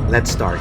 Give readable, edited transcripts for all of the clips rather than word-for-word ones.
Let's start.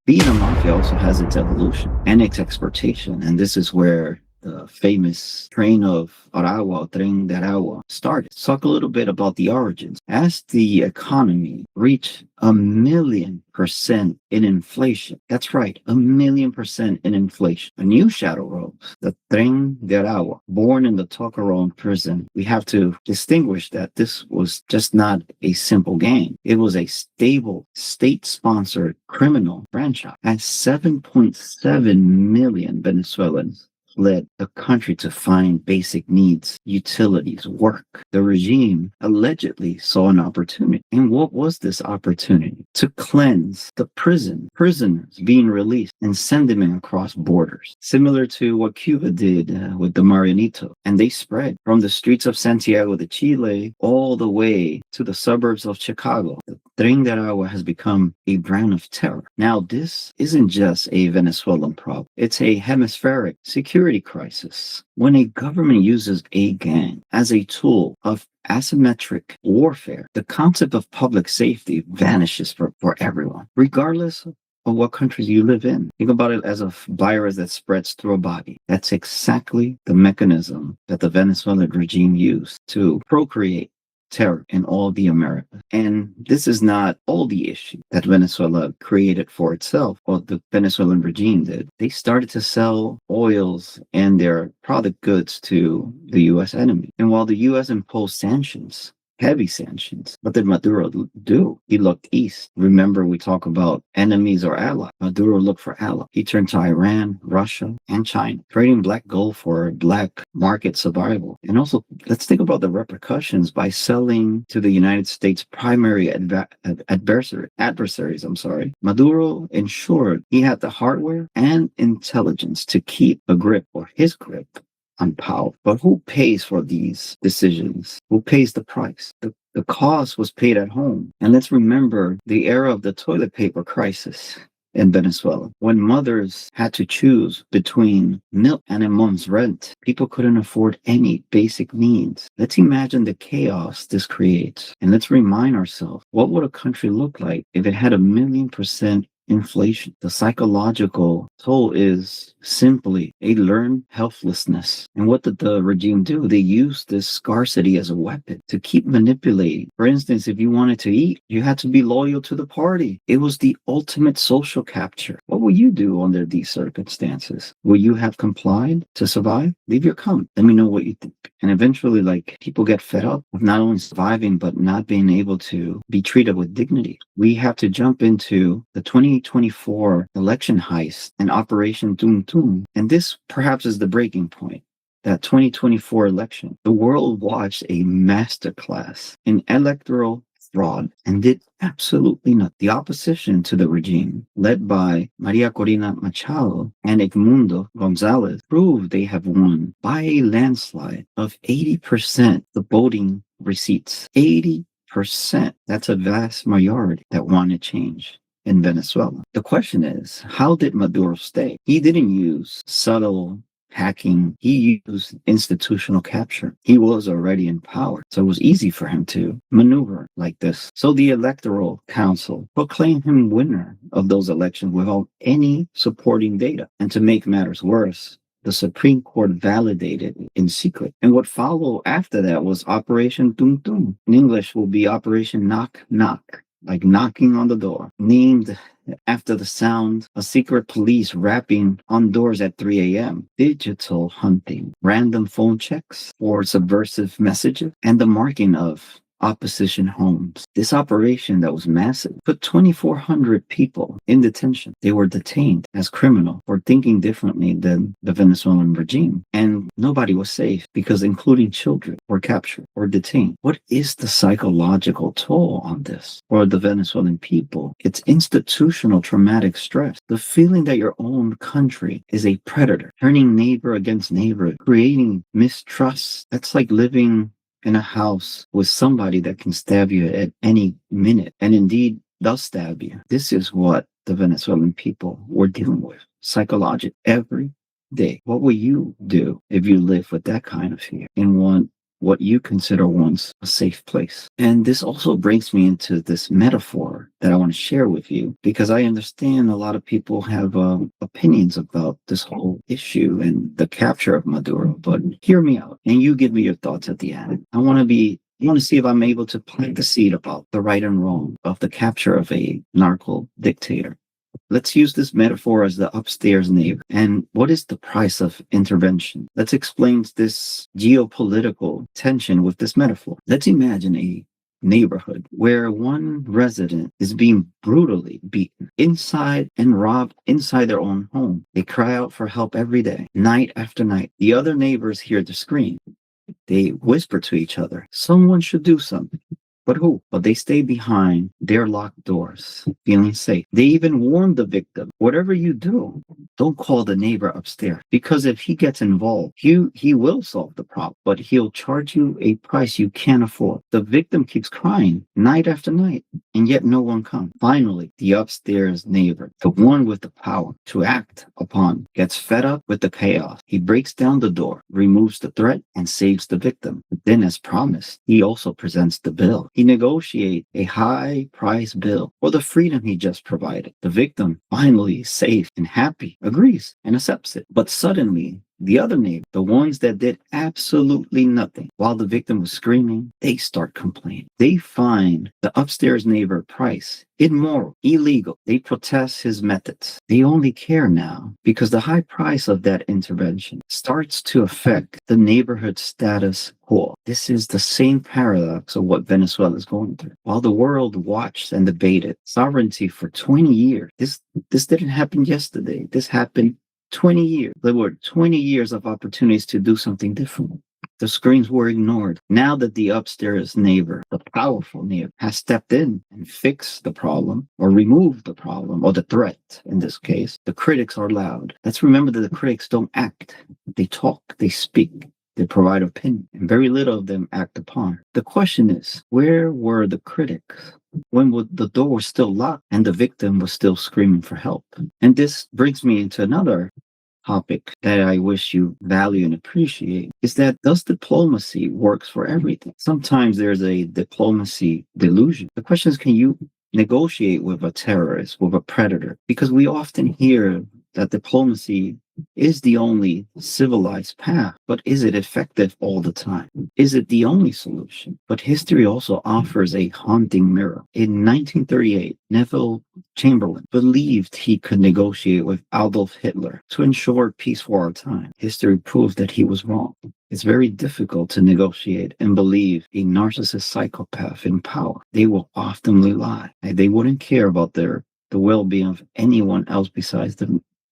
Being a mafia also has its evolution and its exportation, and this is where the famous train of Aragua, Tren de Aragua, started. Let's talk a little bit about the origins. As the economy reached 1,000,000% in inflation, that's right, 1,000,000% in inflation, a new shadow rose, the Tren de Aragua, born in the Tocaron prison. We have to distinguish that this was just not a simple gang. It was a stable, state-sponsored criminal franchise. At 7.7 million Venezuelans led the country to find basic needs, utilities, work. The regime allegedly saw an opportunity. And what was this opportunity? To cleanse the prisoners being released and send them in across borders, similar to what Cuba did with the Marianito. And they spread from the streets of Santiago de Chile all the way to the suburbs of Chicago. The Tren de Aragua has become a brand of terror. Now, this isn't just a Venezuelan problem. It's a hemispheric security crisis. When a government uses a gang as a tool of asymmetric warfare, the concept of public safety vanishes for everyone, regardless of what countries you live in. Think about it as a virus that spreads through a body. That's exactly the mechanism that the Venezuelan regime used to procreate terror in all the Americas. And this is not all the issue that Venezuela created for itself, or the Venezuelan regime did. They started to sell oils and their product goods to the U.S. enemy. And while the U.S. imposed sanctions, heavy sanctions, what did Maduro do? He looked east. Remember, we talk about enemies or allies. Maduro looked for allies. He turned to Iran, Russia, and China, trading black gold for black market survival. And also, let's think about the repercussions by selling to the United States' primary adversaries. Maduro ensured he had the hardware and intelligence to keep a grip, or his grip, on power. But who pays for these decisions? Who pays the price? The cost was paid at home. And let's remember the era of the toilet paper crisis in Venezuela, when mothers had to choose between milk and a month's rent. People couldn't afford any basic needs. Let's imagine the chaos this creates. And let's remind ourselves, what would a country look like if it had 1,000,000% inflation? The psychological toll is simply a learned helplessness. And what did the regime do? They used this scarcity as a weapon to keep manipulating. For instance, if you wanted to eat, you had to be loyal to the party. It was the ultimate social capture. What will you do under these circumstances? Will you have complied to survive? Leave your comment. Let me know what you think. And eventually, people get fed up with not only surviving, but not being able to be treated with dignity. We have to jump into the 2024 election heist and Operation Tum Tum. And this perhaps is the breaking point. That 2024 election, the world watched a masterclass in electoral fraud and did absolutely nothing. The opposition to the regime, led by Maria Corina Machado and Edmundo Gonzalez, proved they have won by a landslide of 80% the voting receipts. 80%. That's a vast majority that wanted change in Venezuela. The question is, how did Maduro stay? He didn't use subtle hacking. He used institutional capture. He was already in power, so it was easy for him to maneuver like this. So the Electoral Council proclaimed him winner of those elections without any supporting data. And to make matters worse, the Supreme Court validated it in secret. And what followed after that was Operation Tum Tum. In English will be Operation Knock Knock, like knocking on the door, named after the sound of secret police rapping on doors at 3 a.m., digital hunting, random phone checks for subversive messages, and the marking of opposition homes. This operation that was massive put 2,400 people in detention. They were detained as criminals for thinking differently than the Venezuelan regime. And nobody was safe because including children were captured or detained. What is the psychological toll on this for the Venezuelan people? It's institutional traumatic stress. The feeling that your own country is a predator, turning neighbor against neighbor, creating mistrust. That's like living in a house with somebody that can stab you at any minute, and indeed does stab you. This is what the Venezuelan people were dealing with psychologically every day. What will you do if you live with that kind of fear? And what you consider once a safe place. And this also brings me into this metaphor that I want to share with you, because I understand a lot of people have opinions about this whole issue and the capture of Maduro, but hear me out and you give me your thoughts at the end. I want to see if I'm able to plant the seed about the right and wrong of the capture of a narco dictator. Let's use this metaphor as the upstairs neighbor. And what is the price of intervention? Let's explain this geopolitical tension with this metaphor. Let's imagine a neighborhood where one resident is being brutally beaten inside and robbed inside their own home. They cry out for help every day, night after night. The other neighbors hear the scream. They whisper to each other, someone should do something. But who? But they stay behind their locked doors, feeling safe. They even warn the victim, whatever you do, don't call the neighbor upstairs. Because if he gets involved, he will solve the problem, but he'll charge you a price you can't afford. The victim keeps crying night after night, and yet no one comes. Finally, the upstairs neighbor, the one with the power to act upon, gets fed up with the chaos. He breaks down the door, removes the threat, and saves the victim. Then, as promised, he also presents the bill. He negotiates a high price bill for the freedom he just provided. The victim, finally safe and happy, agrees and accepts it. But suddenly, the other neighbor, the ones that did absolutely nothing while the victim was screaming, they start complaining. They find the upstairs neighbor price immoral, illegal. They protest his methods. They only care now because the high price of that intervention starts to affect the neighborhood status quo. This is the same paradox of what Venezuela is going through. While the world watched and debated sovereignty for 20 years, this didn't happen yesterday. This happened 20 years. There were 20 years of opportunities to do something different. The screens were ignored. Now that the upstairs neighbor, the powerful neighbor, has stepped in and fixed the problem or removed the problem or the threat in this case, the critics are loud. Let's remember that the critics don't act. They talk, they speak, they provide opinion, and very little of them act upon. The question is, where were the critics when the door was still locked and the victim was still screaming for help? And this brings me into another topic that I wish you value and appreciate, is that does diplomacy works for everything? Sometimes there's a diplomacy delusion. The question is, can you negotiate with a terrorist, with a predator? Because we often hear that diplomacy is the only civilized path, but is it effective all the time? Is it the only solution? But history also offers a haunting mirror. In 1938, Neville Chamberlain believed he could negotiate with Adolf Hitler to ensure peace for our time. History proves that he was wrong. It's very difficult to negotiate and believe a narcissist psychopath in power. They will often lie. They wouldn't care about the well-being of anyone else besides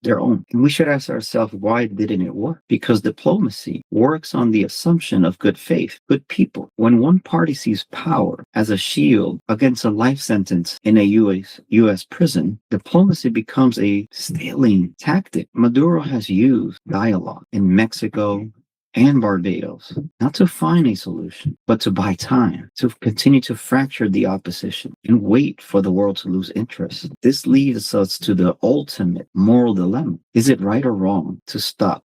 their own. And we should ask ourselves, why didn't it work? Because diplomacy works on the assumption of good faith, good people. When one party sees power as a shield against a life sentence in a U.S. prison, diplomacy becomes a stalling tactic. Maduro has used dialogue in Mexico and Barbados, not to find a solution, but to buy time, to continue to fracture the opposition and wait for the world to lose interest. This leads us to the ultimate moral dilemma. Is it right or wrong to stop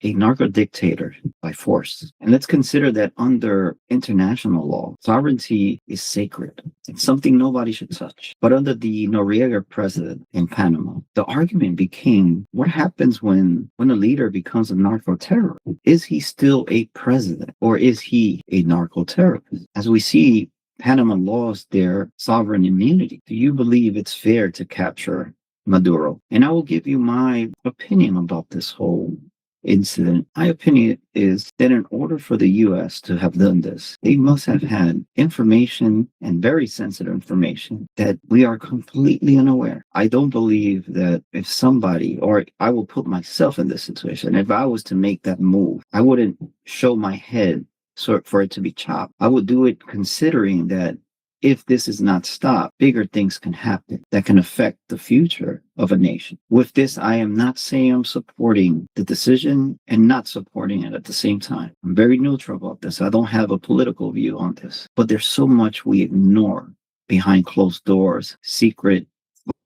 a narco dictator by force? And let's consider that under international law, sovereignty is sacred. It's something nobody should touch. But under the Noriega president in Panama, the argument became, what happens when a leader becomes a narco terrorist? Is he still a president or is he a narco terrorist? As we see, Panama lost their sovereign immunity. Do you believe it's fair to capture Maduro? And I will give you my opinion about this whole incident. My opinion is that in order for the U.S. to have done this, they must have had information, and very sensitive information, that we are completely unaware. I don't believe that if somebody, or I will put myself in this situation, if I was to make that move, I wouldn't show my head for it to be chopped. I would do it considering that if this is not stopped, bigger things can happen that can affect the future of a nation. With this, I am not saying I'm supporting the decision and not supporting it at the same time. I'm very neutral about this. I don't have a political view on this. But there's so much we ignore behind closed doors, secret,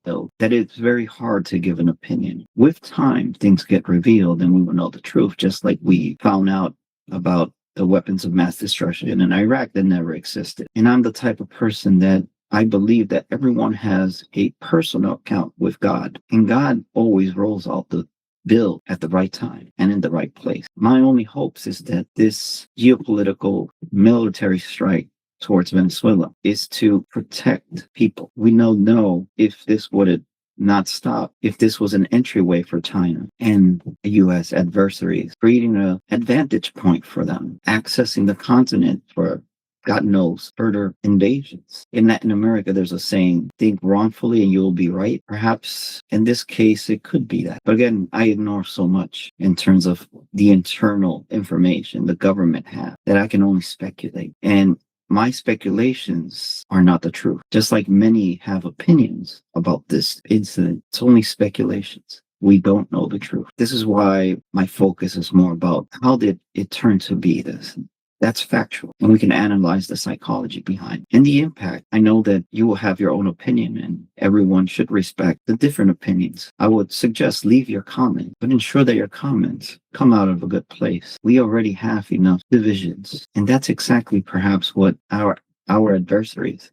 that it's very hard to give an opinion. With time, things get revealed and we will know the truth, just like we found out about the weapons of mass destruction in Iraq that never existed. And I'm the type of person that I believe that everyone has a personal account with God, and God always rolls out the bill at the right time and in the right place. My only hopes is that this geopolitical military strike towards Venezuela is to protect people. We know if this would have not stopped, if this was an entryway for China and U.S. adversaries, creating an advantage point for them, accessing the continent for God knows, further invasions. In Latin America, there's a saying, think wrongfully and you'll be right. Perhaps in this case, it could be that. But again, I ignore so much in terms of the internal information the government has that I can only speculate. And my speculations are not the truth. Just like many have opinions about this incident, it's only speculations. We don't know the truth. This is why my focus is more about how did it turn to be this? That's factual, and we can analyze the psychology behind it. And the impact. I know that you will have your own opinion, and everyone should respect the different opinions. I would suggest leave your comment, but ensure that your comments come out of a good place. We already have enough divisions, and that's exactly perhaps what our adversaries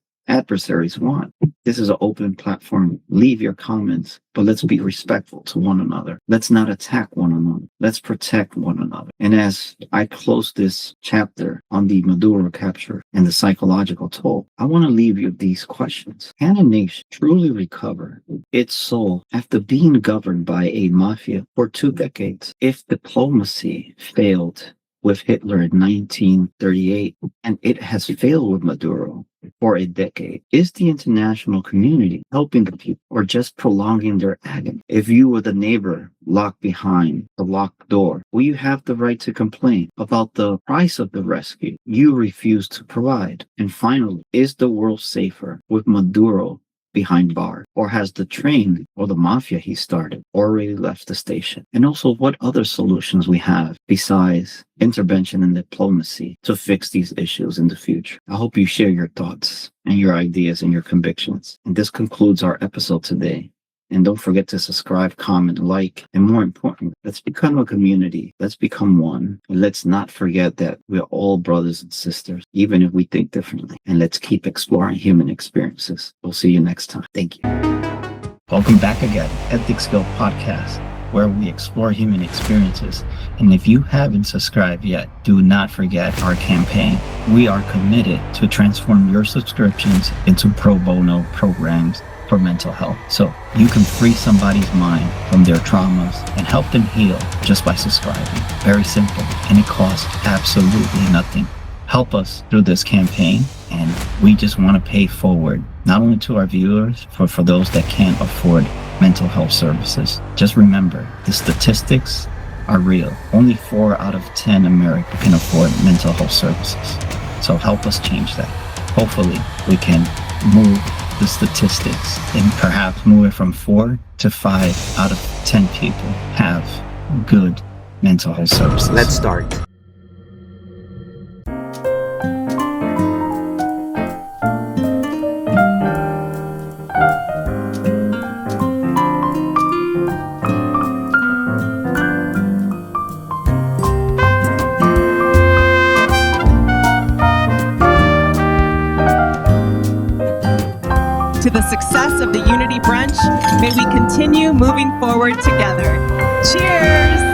want. This is an open platform. Leave your comments, but let's be respectful to one another. Let's not attack one another. Let's protect one another. And as I close this chapter on the Maduro capture and the psychological toll, I want to leave you with these questions. Can a nation truly recover its soul after being governed by a mafia for 2 decades? If diplomacy failed with Hitler in 1938, and it has failed with Maduro for a decade, is the international community helping the people or just prolonging their agony? If you were the neighbor locked behind the locked door, will you have the right to complain about the price of the rescue you refuse to provide? And finally, is the world safer with Maduro behind bars, or has the train or the mafia he started already left the station? And also, what other solutions we have besides intervention and diplomacy to fix these issues in the future? I hope you share your thoughts and your ideas and your convictions. And this concludes our episode today. And don't forget to subscribe, comment, like, and more important, let's become a community. Let's become one. And let's not forget that we're all brothers and sisters, even if we think differently. And let's keep exploring human experiences. We'll see you next time. Thank you. Welcome back again, Ethicsville Podcast, where we explore human experiences. And if you haven't subscribed yet, do not forget our campaign. We are committed to transform your subscriptions into pro bono programs for mental health, so you can free somebody's mind from their traumas and help them heal just by subscribing. Very simple, and it costs absolutely nothing. Help us through this campaign, and we just want to pay forward, not only to our viewers, but for those that can't afford mental health services. Just remember, the statistics are real. Only 4 out of 10 Americans can afford mental health services. So help us change that. Hopefully, we can move the statistics and perhaps move it from 4 to 5 out of 10 people have good mental health services. Let's start. To the success of the Unity Brunch, may we continue moving forward together. Cheers!